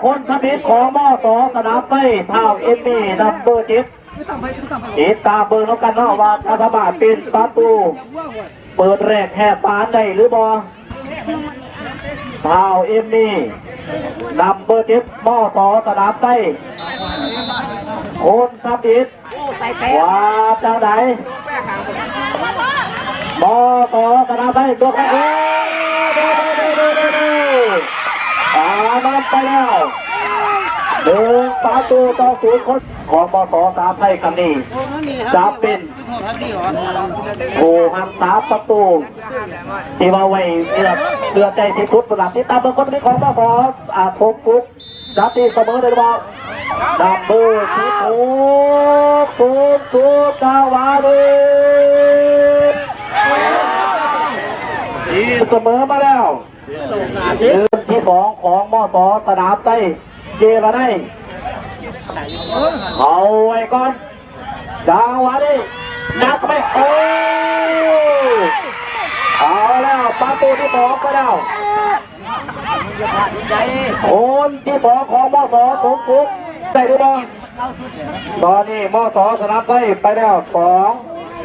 คนทมิตของมอสอสนามไส้เท่าเอ็มมี่นัมเบอร์7ติดตามเบอร์แล้วกันเนาะว่าจะสามารถเป็นประตูเปิดแรกแห่ปานได้หรือบอเท่าเอ็มมี่นัมเบอร์7มอสอสนามไส้คนทมิตว่าจะไหนมอสอสนามไส้ตัวแข่งนำไปแล้ว1-0คนของมสสามไทยคำนี้จะเป็นโอ้หัน3 ประตูที่มาไว้เสื้อใจที่สุดประหลาดที่ตามเบอร์คนนี้ของมสชมฟุกจับที่เสมอเลยบอกดับเบอร์สุดกาวาดีเสมอมาแล้วเดือนที่2ของมสสนามไส้เจมาได้เขาไว้ก่อนจังหวะนี้ยัดไปโอ้เอาแล้วประตูที่2ไปแล้วคนที่2ของมสสมฟุกได้หรือเปล่าตอนนี้มสสนามไส้ไปแล้ว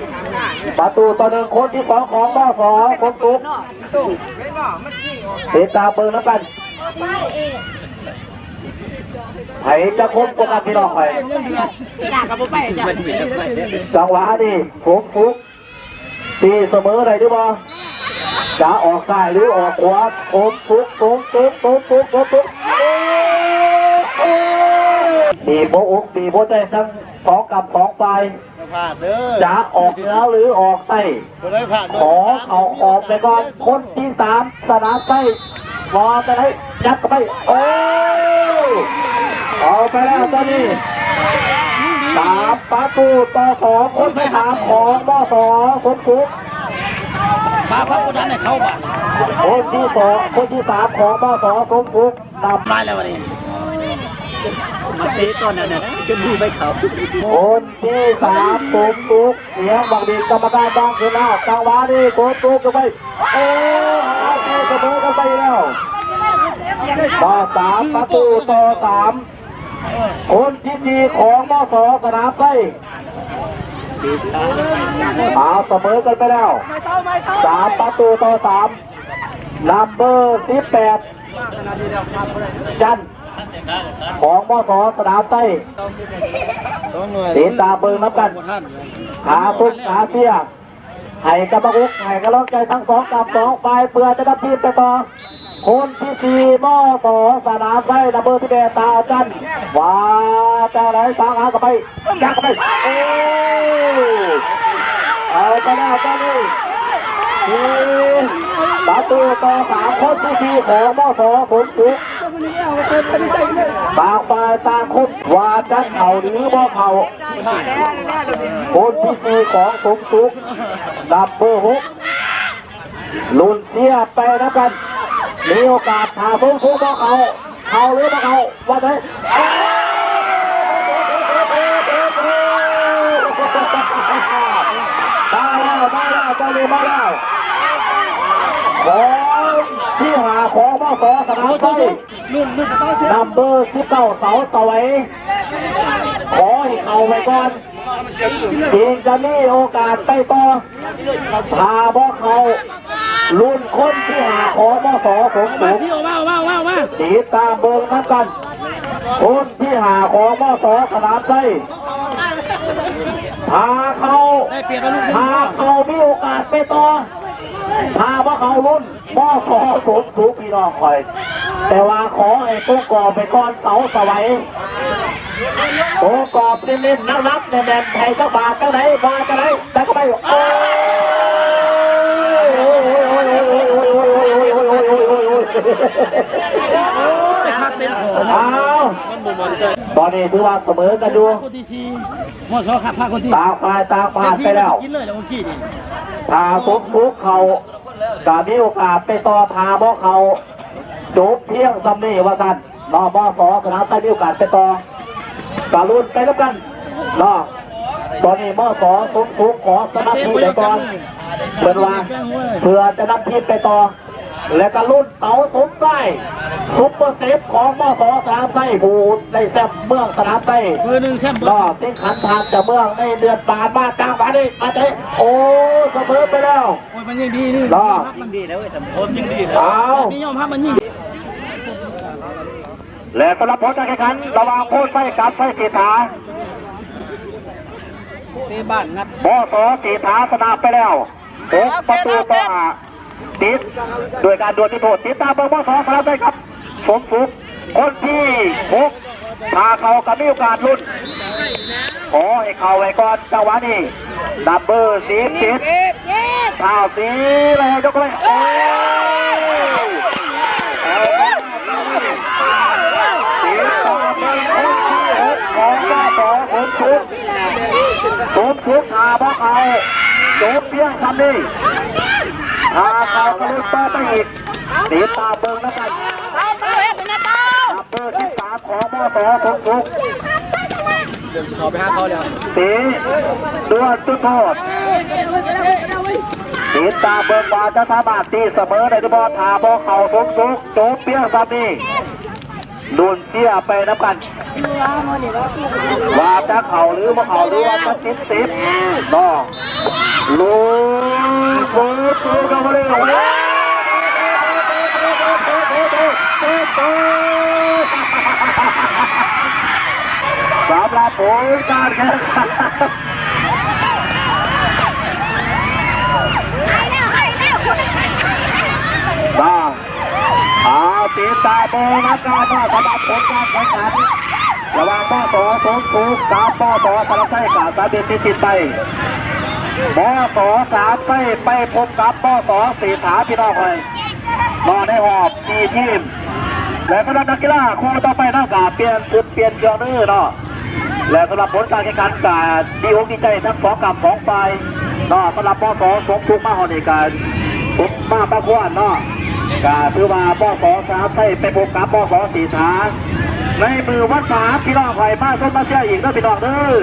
2 ประตูต่อ1คนที่2ของมสสมฟุกติดตามเบอร์แล้วกันไผ่จะคบปกติน้องไผ่จังหวะนี้สมฟุกตีเสมอได้หรือเปล่าจะออกซ้ายหรือออกขวาสมฟุกมีโบอกมีโบใจทั้ง2 กับ 2 ฝ่ายจะออกเหนือหรือออกใต้ขอเขาขอบไปก่อนคนที่3สนามไส้รอจะได้ยัดเข้าไปโอ้เอาไปแล้วตอนนี้3 ประตูต่อ2คนที่3ของมสสมฟุกมาพักคนนั้นเนี่ยเข้าบ้านคนที่3ของมสสมฟุกนำได้แล้ววันนี้มาเตะตอนนั้นนะจนดูไปเขาคนที่3สมฟุกเสียงบังดีกรรมการดังขึ้นแล้วจังหวะนี้สมฟุกกันไปโอ้เสมอกันไปแล้วต่อ3 ประตูต่อ3คนที่4ของมสสนามไส้เสมอกันไปแล้ว3 ประตูต่อ3นัมเบอร์18จันของมสสนามไส้ติดตามเบอร์นับกันขาสุดขาเสียให้กระบอกให้กระล้องใจทั้ง2 กับ 2ไปเพื่อจะนำทีมไปต่อคนที่4มสสนามไส้นัมเบอร์18ตาจันว่าแต่ไหนสางหากับไปยักกับไปเอาไปแล้วตอนนี้ประตูต่อ3คนที่4ของมสสมฟุกต่างฝ่ายต่างคนว่าจะเข่าหรือบ่เข่าคนที่4ของสมฟุกนัมเบอร์6ลุ้นเสียไปนะกันมีโอกาสพาสมฟุกบ่เข่าหรือบ่เข่าว่าไงมาแล้วตอนนี้มาแล้วของที่หาของมสสนามไส้นัมเบอร์19เสาสวัยขอให้เข่าไปก่อนทีมจะมีโอกาสไปต่อพาบ่เข่ารุ่นคนที่หาของมสสมฟุกติดตามเบอร์นับกันคนที่หาของมสสนามไส้พาเขามีโอกาสไปต่อพาว่าเขารุ่นมอสอสมฟุกพี่น้องคอยแต่ว่าขอให้ตัวกอบไปก่อนเสาสวัยตัวกอบเล่นๆนับๆแน่นๆไทยเจ้าบาทจังไหนบาทจังไหนแต่ก็ไม่โอ้ตอนนี้ถือว่าเสมอกันดูมอสขับพาคนที่ต่างฝ่ายต่างผ่านไปแล้วถ้าสมฟุกเขาก็มีโอกาสไปต่อพาบ่เขาจบเพียงซัมนี่วาสันนอมอสสนามไส้มีโอกาสไปต่อการลุ้นไปแล้วกันนอตอนนี้มอสสมฟุกขอสมาธิไปก่อนเพื่อว่าเพื่อจะนำทีมไปต่อและก็ลุ้นเต๋าสมไส้ ซุปเปอร์เซฟของมสสนามไส้ผู้ได้แซมเมืองสนามไส้ เบอร์หนึ่งแซมเบอ ก็ ร์ สิ่งขันทางจากเมืองในเดือนปานมากลางมาดิมาดิโอ้เสมอไปแล้ว โอ้ยมันยังดีนี่ รอ ยิ่งดีแล้วไอ้สมโอมยิ่งดีแล้ว เอา นี่ยอมรับมันยิ่ง และสำหรับผลการแข่งขันระหว่างโพธิ์ไส้กับไส้สีถา เตะบ้านงัด มสสีถาชนะไปแล้ว6 ประตูต่อ5ติดโดยการดวลจุดโทษติดตามเบอร์มสสนามไส้ครับสมสุขคนที่6พาเขากับมีโอกาสลุ้นขอให้เขาไว้ก่อนจังหวะนี้ดับเบอร์สีติดข่าวสีเลยยกเลยโอ้ยเอาสีต่อไปของหน้าสองสมสุขหาพ่อเขาโจมเพียงซ้ำนี่พาเขากระลุกต่อไปอีกติดตามเบิ้งแล้วกันดับเบอร์ที่3ของมสสมสุข เดี๋ยวจะขอไปหาเขาแล้ว ตีดวลจุดโทษติดตามเบิร์บาจะสามารถตีเสมอในทุกบอลถาบอเข่าสูงสูงโจมเปี้ยงซับนี่ดุนเสียไปนับกันว่าจะเข่าหรือว่าเข่าหรือว่าจะติด10น้องลุยสูงสูงกันมาเลยสำหรับผลการแข่งขันติดตามเบอร์นักการว่าสำหรับผลการแข่งขันระหว่างมสสมสุขกับมสสารไส้กับสาบินชิดไปมสสามไส้ไปพบกับมสสีถาพี่น้องเลยนอนในหอบ4 ทีมและสำหรับนักกีฬาคู่ต่อไปน่ากาเปลี่ยนชุดเปลี่ยนเครื่องมือเนาะและสำหรับผลการแข่งขันการดีอกดีใจทั้ง2 กับ 2 ฝ่ายเนาะสำหรับมสสมสุขมาหอในการสมมาประกวดเนาะกาถือว่าปสสามไส้ไปพบกับปสสีถาในมือวัดผาพี่น้องไผ่มาส้มมาเชียร์อีกนะพี่น้องเด้อ